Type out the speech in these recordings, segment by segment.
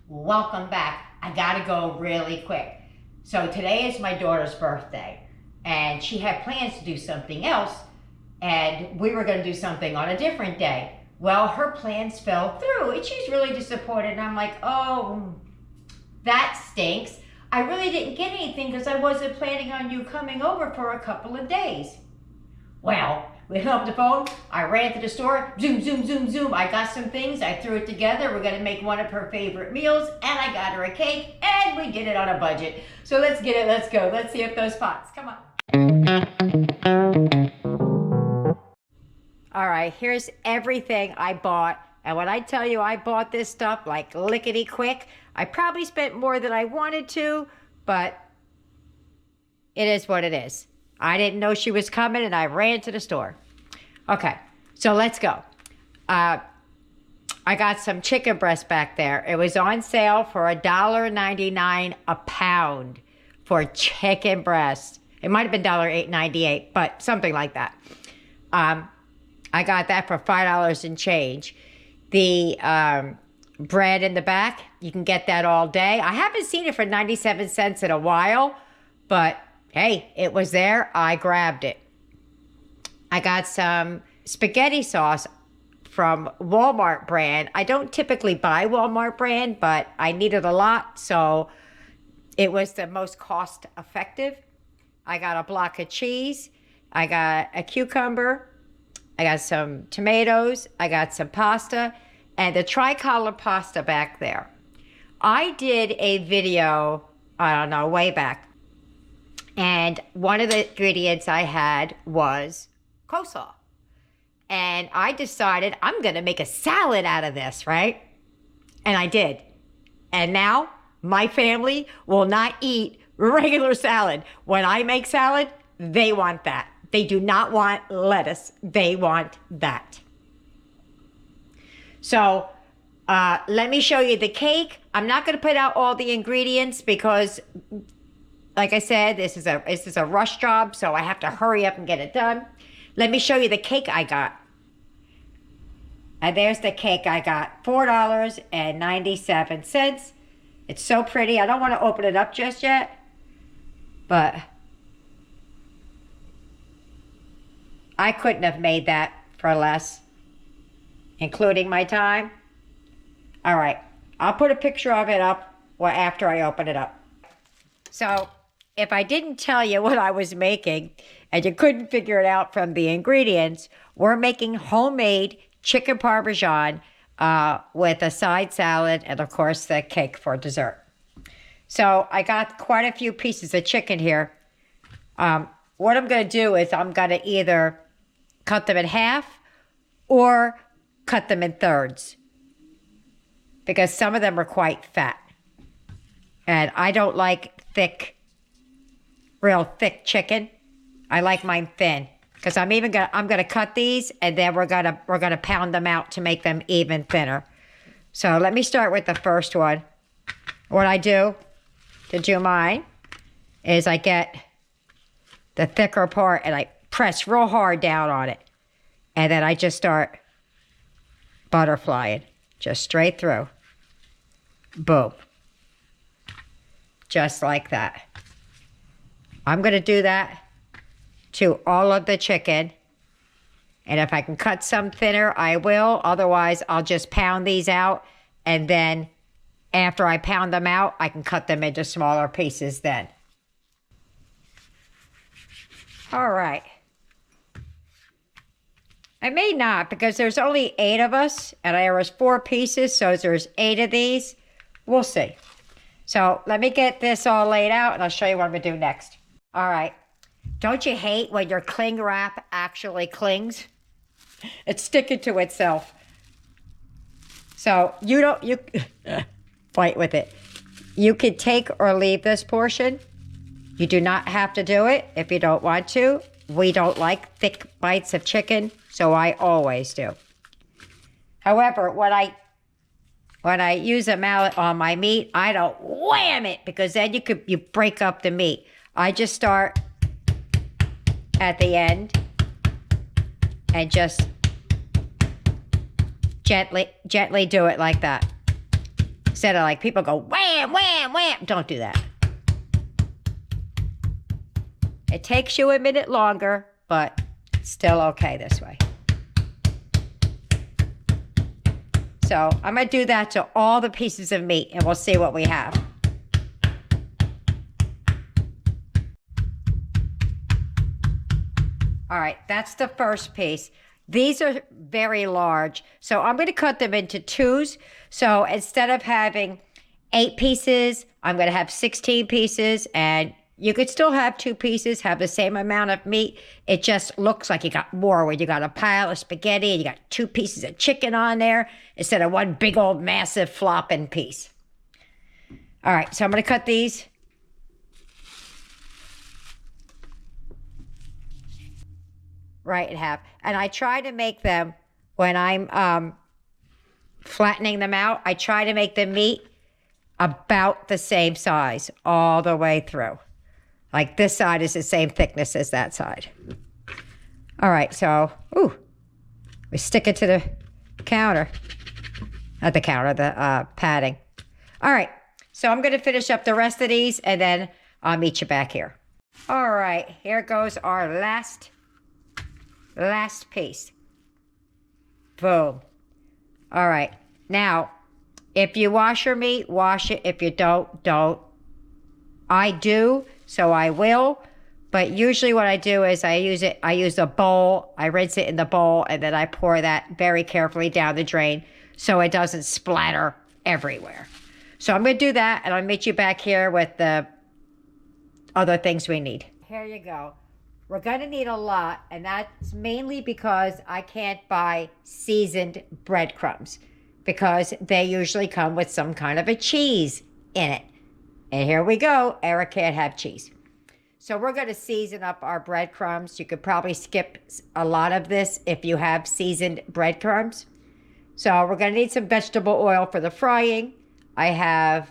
Welcome back. I gotta go really quick. So today is my daughter's birthday, and she had plans to do something else, and we were gonna do something on a different day. Well, her plans fell through, and she's really disappointed, and I'm like, oh, that stinks. I really didn't get anything because I wasn't planning on you coming over for a couple of days. Well, we hung up the phone, I ran to the store, zoom, zoom, zoom, zoom. I got some things, I threw it together. We're gonna make one of her favorite meals, and I got her a cake, and we did it on a budget. So let's get it, let's go. Let's see if those pots, come on. All right, here's everything I bought. And when I tell you I bought this stuff like lickety quick, I probably spent more than I wanted to, but it is what it is. I didn't know she was coming, and I ran to the store. Okay, so let's go. I got some chicken breast back there. It was on sale for $1.99 a pound for chicken breast. It might have been $8.98, but something like that. I got that for $5 and change. The bread in the back, you can get that all day. I haven't seen it for 97 cents in a while, but hey, it was there. I grabbed it. I got some spaghetti sauce from Walmart brand. I don't typically buy Walmart brand, but I needed a lot, so it was the most cost effective. I got a block of cheese. I got a cucumber. I got some tomatoes. I got some pasta and the tricolor pasta back there. I did a video, I don't know, way back. And one of the ingredients I had was coleslaw. And I decided I'm going to make a salad out of this, right? And I did. And now my family will not eat regular salad. When I make salad, they want that. They do not want lettuce. They want that. So let me show you the cake. I'm not going to put out all the ingredients because, like I said, this is a rush job, so I have to hurry up and get it done. Let me show you the cake I got. And there's the cake I got, $4.97. It's so pretty. I don't want to open it up just yet, but I couldn't have made that for less, including my time. All right, I'll put a picture of it up after I open it up. So if I didn't tell you what I was making and you couldn't figure it out from the ingredients, we're making homemade chicken Parmesan with a side salad and, of course, the cake for dessert. So I got quite a few pieces of chicken here. What I'm going to do is I'm going to either cut them in half or cut them in thirds because some of them are quite fat. And I don't like real thick chicken. I like mine thin because I'm gonna cut these and then we're gonna pound them out to make them even thinner. So let me start with the first one. What I do to do mine is I get the thicker part and I press real hard down on it, and then I just start butterflying just straight through. Boom. Just like that. I'm going to do that to all of the chicken. And if I can cut some thinner, I will. Otherwise, I'll just pound these out. And then after I pound them out, I can cut them into smaller pieces then. All right. I may not because there's only 8 of us. And there was 4 pieces, so there's 8 of these. We'll see. So let me get this all laid out and I'll show you what I'm going to do next. All right. Don't you hate when your cling wrap actually clings? It's sticking to itself. So you fight with it. You can take or leave this portion. You do not have to do it if you don't want to. We don't like thick bites of chicken, so I always do. However, when I use a mallet on my meat, I don't wham it because then you break up the meat. I just start at the end and just gently do it like that. Instead of like people go wham, wham, wham. Don't do that. It takes you a minute longer, but it's still okay this way. So I'm going to do that to all the pieces of meat, and we'll see what we have. All right, that's the first piece. These are very large, so I'm going to cut them into twos. So instead of having 8 pieces, I'm going to have 16 pieces, and you could still have 2 pieces, have the same amount of meat. It just looks like you got more when you got a pile of spaghetti and you got 2 pieces of chicken on there instead of one big old massive flopping piece. All right, so I'm going to cut these. Right in half. And I try to make them, when I'm flattening them out, I try to make the meat about the same size all the way through. Like this side is the same thickness as that side. All right, so, we stick it to the counter. Not the counter, the padding. All right, so I'm going to finish up the rest of these, and then I'll meet you back here. All right, here goes our last piece. Boom. All right, now, if you wash your meat, wash it. If you don't, don't. I do, so I will. But usually what I do is I use a bowl, I rinse it in the bowl, and then I pour that very carefully down the drain so it doesn't splatter everywhere. So I'm going to do that, and I'll meet you back here with the other things we need. Here you go. We're going to need a lot, and that's mainly because I can't buy seasoned breadcrumbs because they usually come with some kind of a cheese in it. And here we go. Eric can't have cheese. So we're going to season up our breadcrumbs. You could probably skip a lot of this if you have seasoned breadcrumbs. So we're going to need some vegetable oil for the frying. I have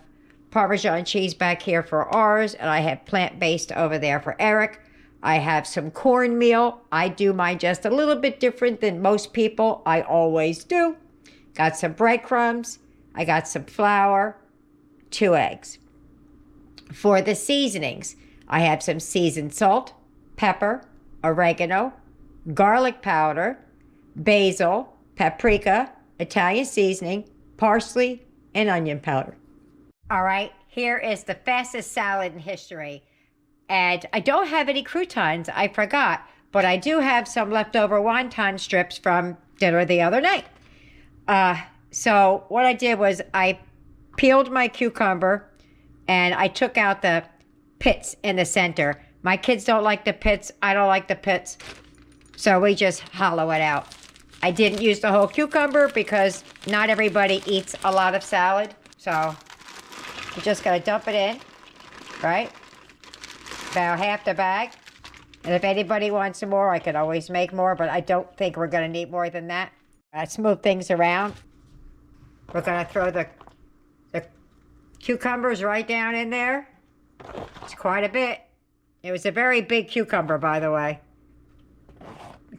Parmesan cheese back here for ours, and I have plant-based over there for Eric. I have some cornmeal. I do mine just a little bit different than most people. I always do. Got some breadcrumbs. I got some flour, 2 eggs. For the seasonings, I have some seasoned salt, pepper, oregano, garlic powder, basil, paprika, Italian seasoning, parsley, and onion powder. All right, here is the fastest salad in history. And I don't have any croutons, I forgot, but I do have some leftover wonton strips from dinner the other night. So what I did was I peeled my cucumber and I took out the pits in the center. My kids don't like the pits. I don't like the pits. So we just hollow it out. I didn't use the whole cucumber because not everybody eats a lot of salad. So you just got to dump it in, right? About half the bag. And if anybody wants some more, I could always make more, but I don't think we're going to need more than that. Smooth things around. We're going to throw the cucumbers right down in there. It's quite a bit. It was a very big cucumber, by the way.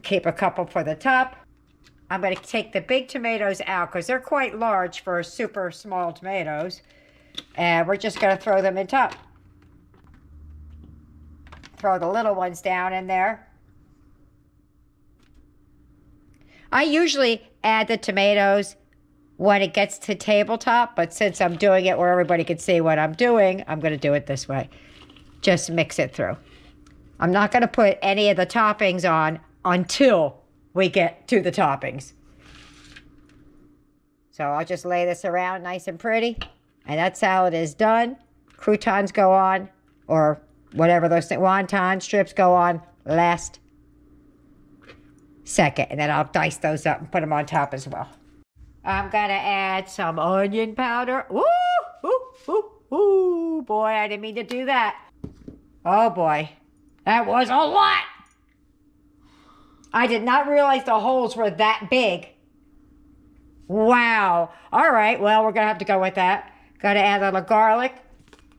Keep a couple for the top. I'm going to take the big tomatoes out because they're quite large for super small tomatoes. And we're just going to throw them in top. Throw the little ones down in there. I usually add the tomatoes when it gets to tabletop, but since I'm doing it where everybody can see what I'm doing, I'm going to do it this way. Just mix it through. I'm not going to put any of the toppings on until we get to the toppings. So I'll just lay this around nice and pretty, and that salad is done. Croutons go on, or whatever those things, wonton strips go on last second, and then I'll dice those up and put them on top as well. I'm gonna add some onion powder. Ooh, ooh, ooh, ooh, boy, I didn't mean to do that. Oh boy, that was a lot. I did not realize the holes were that big. Wow. All right, well, we're gonna have to go with that. Gotta add a little garlic.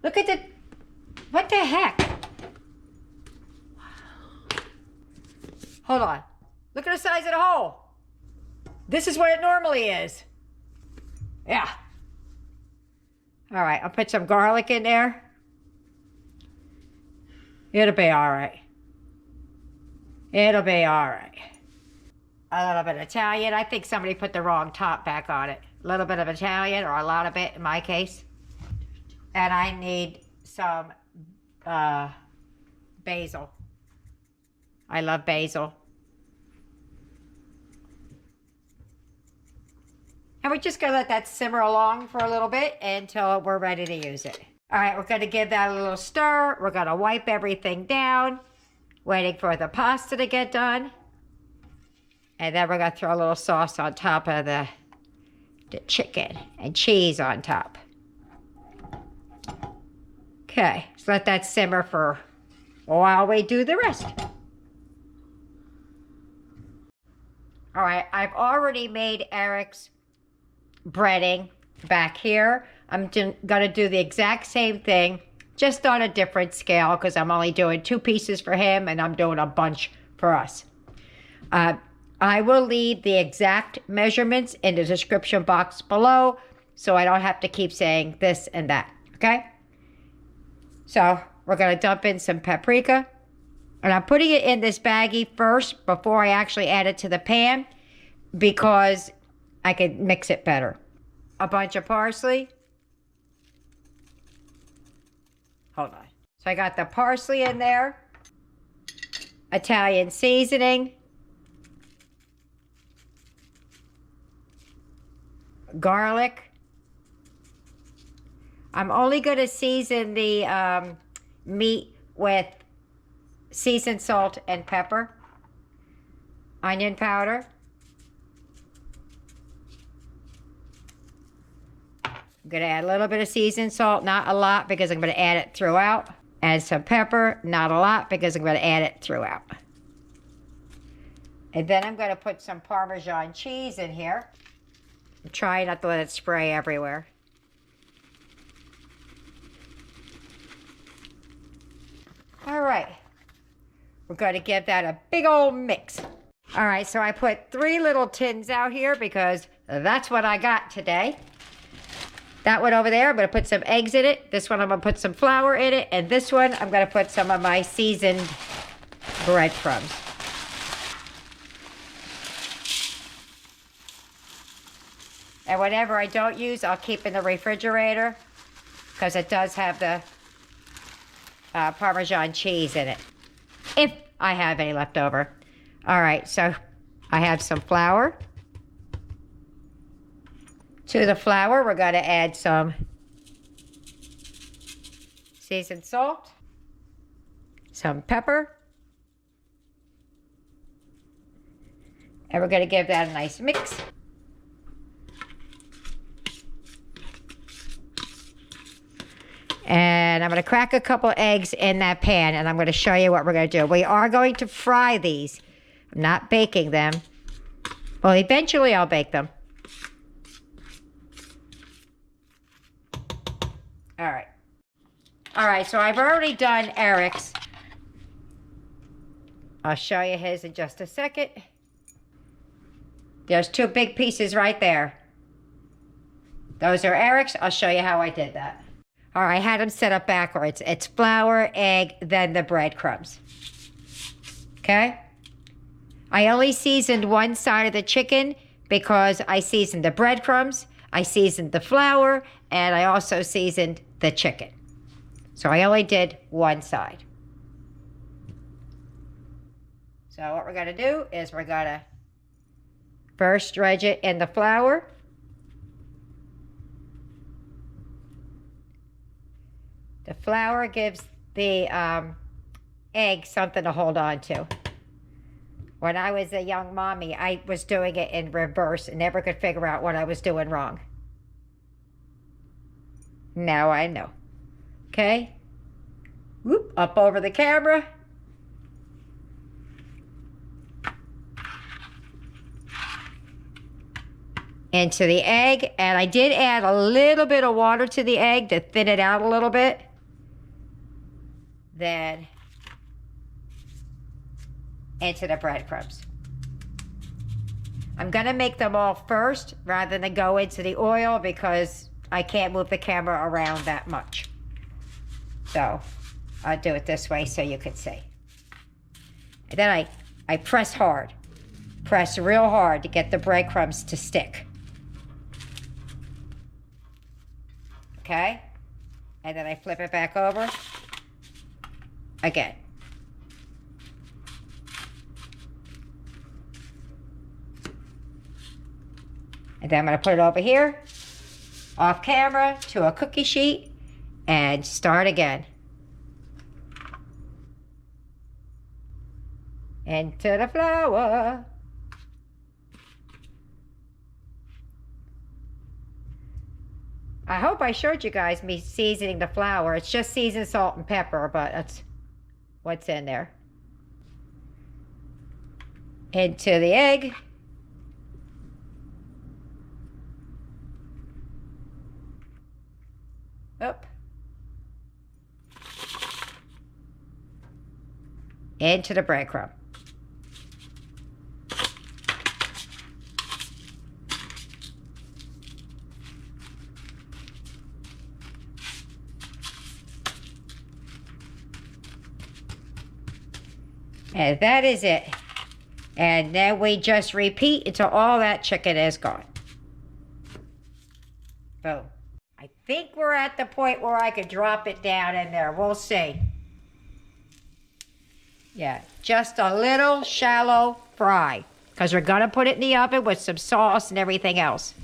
Look at the, what the heck? Hold on. Look at the size of the hole. This is what it normally is. Yeah. All right, I'll put some garlic in there. It'll be all right. It'll be all right. A little bit of Italian. I think somebody put the wrong top back on it. A little bit of Italian, or a lot of it in my case. And I need some basil. I love basil. And we're just going to let that simmer along for a little bit until we're ready to use it. All right, we're going to give that a little stir. We're going to wipe everything down, waiting for the pasta to get done. And then we're going to throw a little sauce on top of the chicken and cheese on top. Okay, so let that simmer for a while we do the rest. All right, I've already made Eric's breading back here. I'm going to do the exact same thing, just on a different scale, because I'm only doing 2 pieces for him and I'm doing a bunch for us. I will leave the exact measurements in the description box below, so I don't have to keep saying this and that, okay? So we're going to dump in some paprika, and I'm putting it in this baggie first before I actually add it to the pan, because I can mix it better. A bunch of parsley. Hold on. So I got the parsley in there. Italian seasoning. Garlic. I'm only going to season the meat with seasoned salt and pepper. Onion powder. I'm going to add a little bit of seasoned salt, not a lot because I'm going to add it throughout. Add some pepper, not a lot because I'm going to add it throughout. And then I'm going to put some Parmesan cheese in here. I'm trying not to let it spray everywhere. All right. We're going to give that a big old mix. All right, so I put 3 little tins out here because that's what I got today. That one over there, I'm going to put some eggs in it. This one, I'm going to put some flour in it. And this one, I'm going to put some of my seasoned breadcrumbs. And whatever I don't use, I'll keep in the refrigerator because it does have the Parmesan cheese in it, if I have any left over. All right, so I have some flour. To the flour, we're going to add some seasoned salt, some pepper, and we're going to give that a nice mix. And I'm going to crack a couple eggs in that pan, and I'm going to show you what we're going to do. We are going to fry these. I'm not baking them. Well, eventually I'll bake them. All right. All right, so I've already done Eric's. I'll show you his in just a second. There's 2 big pieces right there. Those are Eric's. I'll show you how I did that. All right, I had them set up backwards. It's flour, egg, then the breadcrumbs. Okay? I only seasoned one side of the chicken because I seasoned the breadcrumbs, I seasoned the flour, and I also seasoned the chicken. So I only did one side. So what we're going to do is we're going to first dredge it in the flour. The flour gives the egg something to hold on to. When I was a young mommy, I was doing it in reverse and never could figure out what I was doing wrong. Now I know. Okay? Whoop, up over the camera. Into the egg, and I did add a little bit of water to the egg to thin it out a little bit. Then into the breadcrumbs. I'm going to make them all first rather than go into the oil because I can't move the camera around that much. So I'll do it this way so you can see. And then I press hard. Press real hard to get the breadcrumbs to stick. Okay? And then I flip it back over again. And then I'm going to put it over here, off camera, to a cookie sheet, and start again. Into the flour. I hope I showed you guys me seasoning the flour. It's just seasoned salt and pepper, but that's what's in there. Into the egg. Up. Into the breadcrumb. And that is it. And then we just repeat until all that chicken is gone. Boom. I think we're at the point where I could drop it down in there. We'll see. Yeah, just a little shallow fry, because we're going to put it in the oven with some sauce and everything else.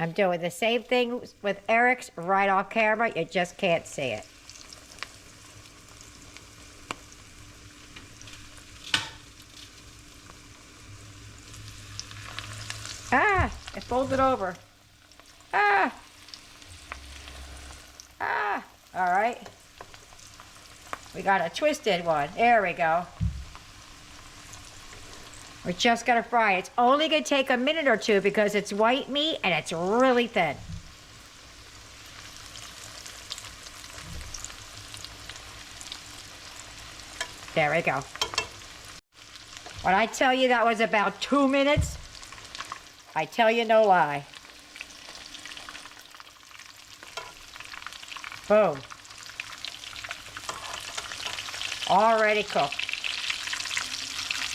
I'm doing the same thing with Eric's right off camera. You just can't see it. Ah, it folded over. Ah. Ah, all right. We got a twisted one. There we go. We're just gonna fry it. It's only gonna take a minute or two because it's white meat and it's really thin. There we go. When I tell you that was about 2 minutes, I tell you no lie. Boom. Already cooked.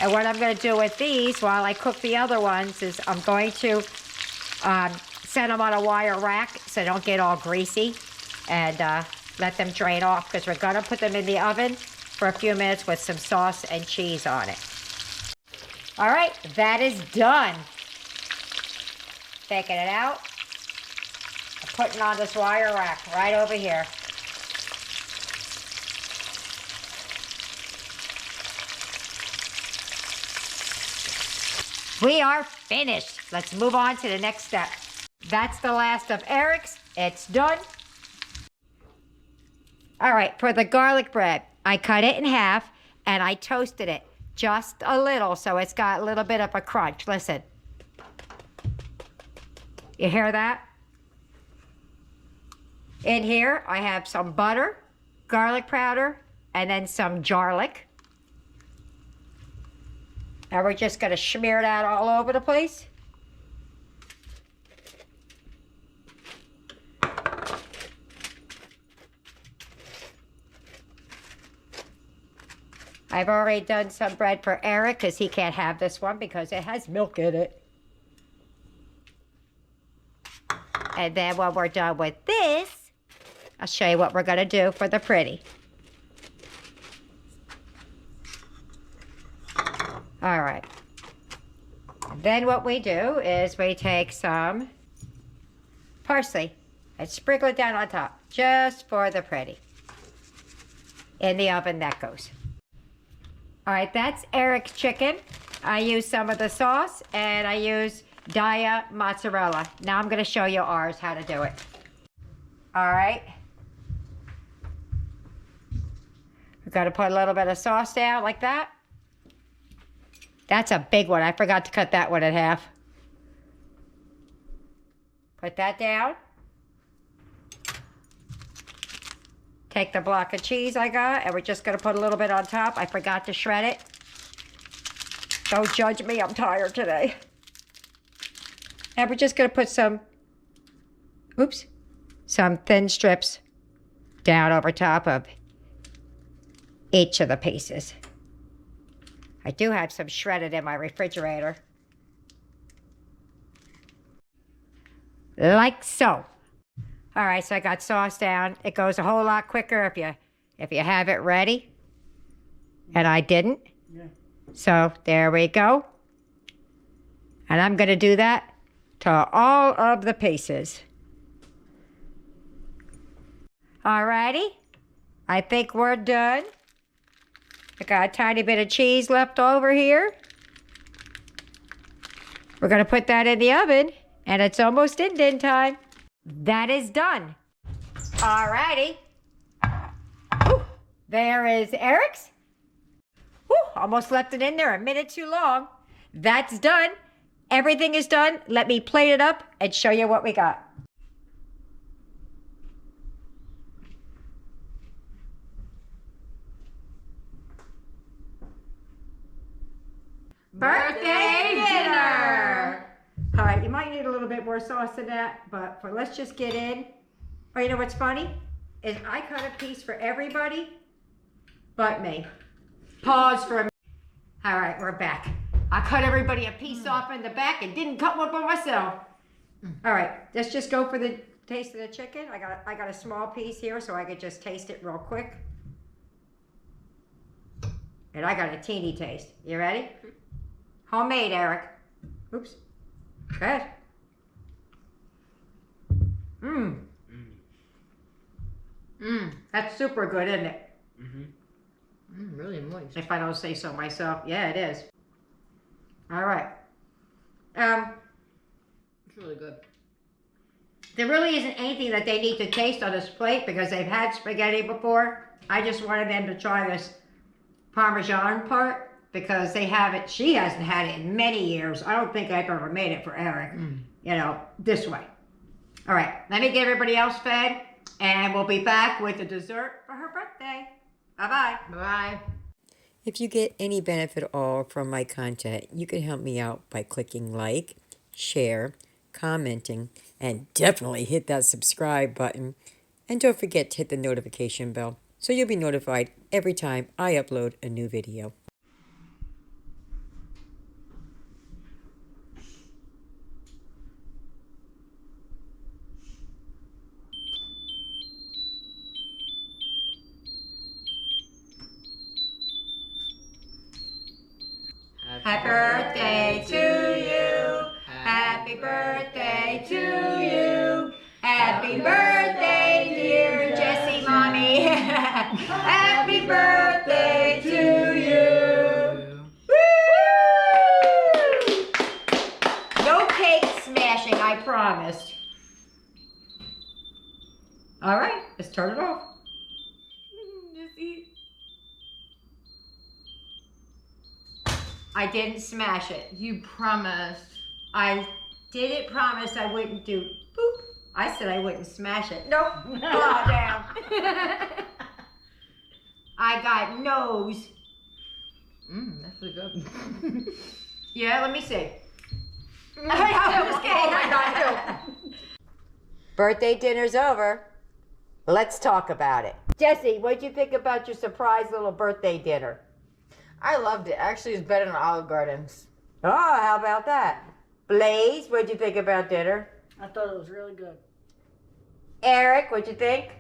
And what I'm going to do with these while I cook the other ones is I'm going to set them on a wire rack so they don't get all greasy, and let them drain off, because we're going to put them in the oven for a few minutes with some sauce and cheese on it. All right, that is done. Taking it out. I'm putting on this wire rack right over here. We are finished. Let's move on to the next step. That's the last of Eric's. It's done. All right, for the garlic bread, I cut it in half and I toasted it just a little so it's got a little bit of a crunch. Listen. You hear that? In here, I have some butter, garlic powder, and then some garlic. And we're just going to smear that all over the place. I've already done some bread for Eric because he can't have this one because it has milk in it. And then when we're done with this, I'll show you what we're going to do for the pretty. All right. Then what we do is we take some parsley and sprinkle it down on top, just for the pretty. In the oven that goes. All right, that's Eric's chicken. I use some of the sauce and I use Daya mozzarella. Now I'm going to show you ours, how to do it. All right. We've got to put a little bit of sauce down like that. That's a big one. I forgot to cut that one in half. Put that down. Take the block of cheese I got, and we're just going to put a little bit on top. I forgot to shred it. Don't judge me. I'm tired today. And we're just going to put some oops, some thin strips down over top of each of the pieces. I do have some shredded in my refrigerator. Like so. All right, so I got sauce down. It goes a whole lot quicker if you have it ready. And I didn't. Yeah. So there we go. And I'm going to do that to all of the pieces. All righty. I think we're done. I got a tiny bit of cheese left over here. We're going to put that in the oven, and it's almost in time. That is done. All righty. There is Eric's. Almost left it in there a minute too long. That's done. Everything is done. Let me plate it up and show you what we got. Birthday dinner! All right, you might need a little bit more sauce than that, but let's just get in. Oh, you know what's funny? Is I cut a piece for everybody but me. Pause for a minute. All right, we're back. I cut everybody a piece off in the back and didn't cut one for myself. All right, let's just go for the taste of the chicken. I got a small piece here so I could just taste it real quick. And I got a teeny taste. You ready? Homemade, Eric. Oops. Go ahead. Mmm. Mmm. That's super good, isn't it? Mm-hmm. Really moist. If I don't say so myself. Yeah, it is. All right. It's really good. There really isn't anything that they need to taste on this plate because they've had spaghetti before. I just wanted them to try this Parmesan part because they haven't, she hasn't had it in many years. I don't think I've ever made it for Eric, you know, this way. All right, let me get everybody else fed and we'll be back with the dessert for her birthday. Bye-bye. Bye. If you get any benefit at all from my content, you can help me out by clicking like, share, commenting, and definitely hit that subscribe button. And don't forget to hit the notification bell so you'll be notified every time I upload a new video. Happy birthday to you. Happy birthday to you. Happy birthday, dear Jessie Mommy. Happy birthday to you. Woo! No cake smashing, I promised. All right, let's turn it off. Just eat. I didn't smash it. You promised. I didn't promise I wouldn't do boop. I said I wouldn't smash it. Nope. Oh, damn. I got nose. That's really good. Yeah, let me see. I'm just kidding. I got you. Birthday dinner's over. Let's talk about it. Jessie, what'd you think about your surprise little birthday dinner? I loved it. Actually, it's better than Olive Garden's. Oh, how about that? Blaze, what'd you think about dinner? I thought it was really good. Eric, what'd you think?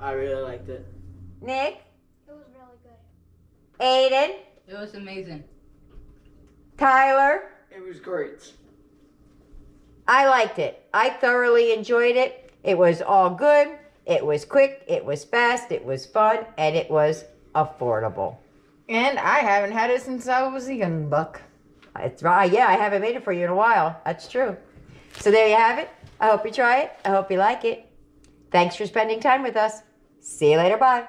I really liked it. Nick? It was really good. Aiden? It was amazing. Tyler? It was great. I liked it. I thoroughly enjoyed it. It was all good. It was quick. It was fast. It was fun. And it was affordable. And I haven't had it since I was a young buck. It's right. Yeah, I haven't made it for you in a while. That's true. So there you have it. I hope you try it. I hope you like it. Thanks for spending time with us. See you later. Bye.